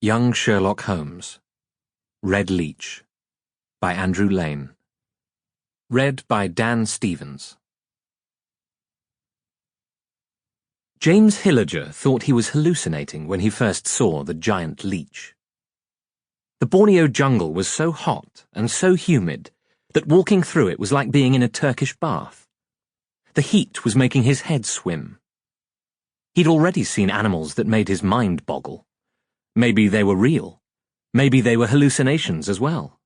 Young Sherlock Holmes. Red Leech. By Andrew Lane. Read by Dan Stevens. James Hillager thought he was hallucinating when he first saw the giant leech. The Borneo jungle was so hot and so humid that walking through it was like being in a Turkish bath. The heat was making his head swim. He'd already seen animals that made his mind boggle. Maybe they were real. Maybe they were hallucinations as well.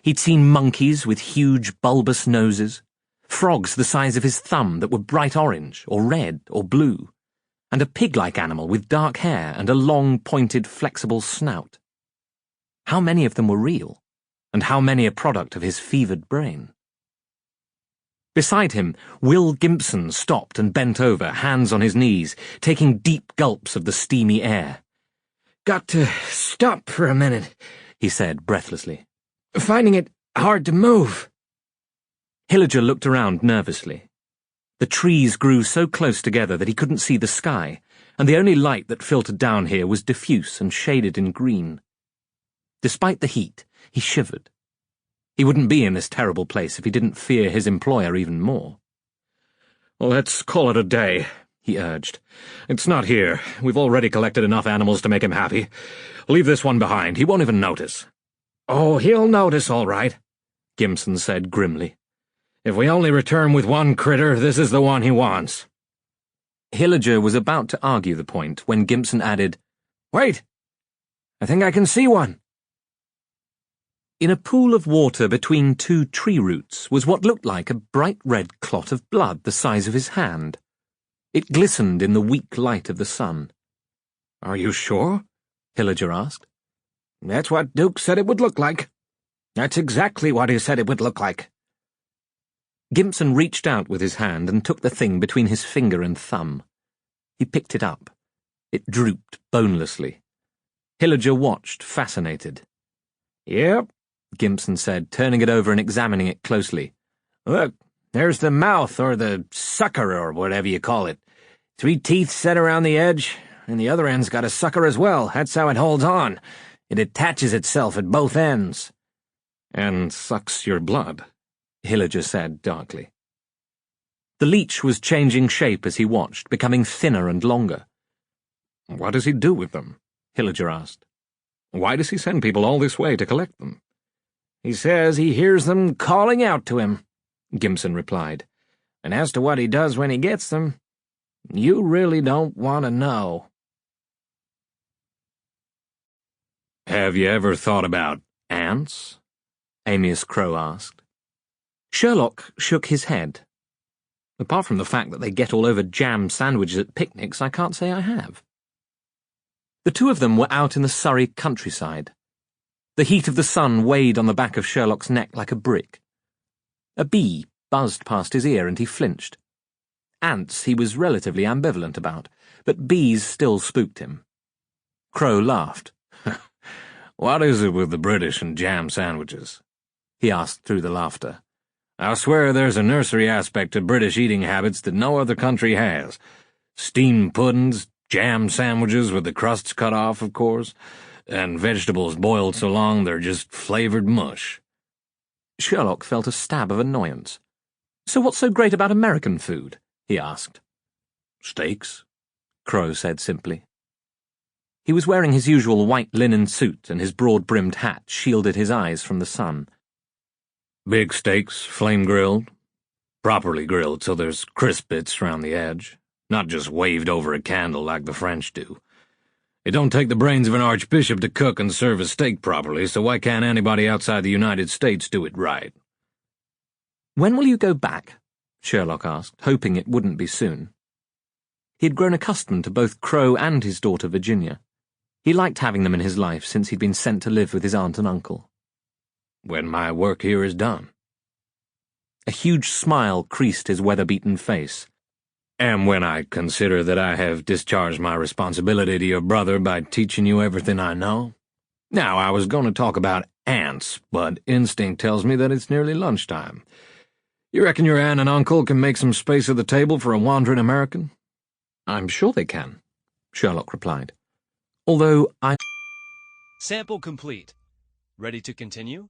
He'd seen monkeys with huge bulbous noses, frogs the size of his thumb that were bright orange or red or blue, and a pig-like animal with dark hair and a long, pointed, flexible snout. How many of them were real, and how many a product of his fevered brain? Beside him, Will Gimpson stopped and bent over, hands on his knees, taking deep gulps of the steamy air. "Got to stop for a minute," he said breathlessly. "Finding it hard to move." Hillager looked around nervously. The trees grew so close together that he couldn't see the sky, and the only light that filtered down here was diffuse and shaded in green. Despite the heat, he shivered. He wouldn't be in this terrible place if he didn't fear his employer even more. "Let's call it a day," he urged. "It's not here. We've already collected enough animals to make him happy. Leave this one behind. He won't even notice." "Oh, he'll notice all right," Gimpson said grimly. "If we only return with one critter, this is the one he wants." Hillager was about to argue the point when Gimpson added, "Wait! I think I can see one." In a pool of water between two tree roots was what looked like a bright red clot of blood the size of his hand. It glistened in the weak light of the sun. "Are you sure?" Hillager asked. "That's what Duke said it would look like. That's exactly what he said it would look like." Gimpson reached out with his hand and took the thing between his finger and thumb. He picked it up. It drooped bonelessly. Hillager watched, fascinated. "Yep," Gimpson said, turning it over and examining it closely. "Look, there's the mouth, or the sucker, or whatever you call it. 3 teeth set around the edge, and the other end's got a sucker as well. That's how it holds on. It attaches itself at both ends." "And sucks your blood," Hillager said darkly. The leech was changing shape as he watched, becoming thinner and longer. "What does he do with them?" Hillager asked. "Why does he send people all this way to collect them?" "He says he hears them calling out to him," Gimpson replied. "And as to what he does when he gets them, you really don't want to know." "Have you ever thought about ants?" Amyus Crow asked. Sherlock shook his head. Apart from the fact that they get all over jam sandwiches at picnics, I can't say I have. The two of them were out in the Surrey countryside. The heat of the sun weighed on the back of Sherlock's neck like a brick. A bee buzzed past his ear and he flinched. Ants he was relatively ambivalent about, but bees still spooked him. Crow laughed. "What is it with the British and jam sandwiches?" he asked through the laughter. "I swear there's a nursery aspect to British eating habits that no other country has. Steamed puddings, jam sandwiches with the crusts cut off, of course, and vegetables boiled so long they're just flavored mush." Sherlock felt a stab of annoyance. "So what's so great about American food?" he asked. "Steaks," Crow said simply. He was wearing his usual white linen suit, and his broad-brimmed hat shielded his eyes from the sun. "Big steaks, flame-grilled. Properly grilled so there's crisp bits round the edge, not just waved over a candle like the French do. It don't take the brains of an archbishop to cook and serve a steak properly, so why can't anybody outside the United States do it right?" "When will you go back?" Sherlock asked, hoping it wouldn't be soon. He had grown accustomed to both Crow and his daughter Virginia. He liked having them in his life since he'd been sent to live with his aunt and uncle. "When my work here is done." A huge smile creased his weather-beaten face. "And when I consider that I have discharged my responsibility to your brother by teaching you everything I know. Now, I was going to talk about ants, but instinct tells me that it's nearly lunchtime. You reckon your aunt and uncle can make some space at the table for a wandering American?" "I'm sure they can," Sherlock replied. "Although I..." Sample complete. Ready to continue?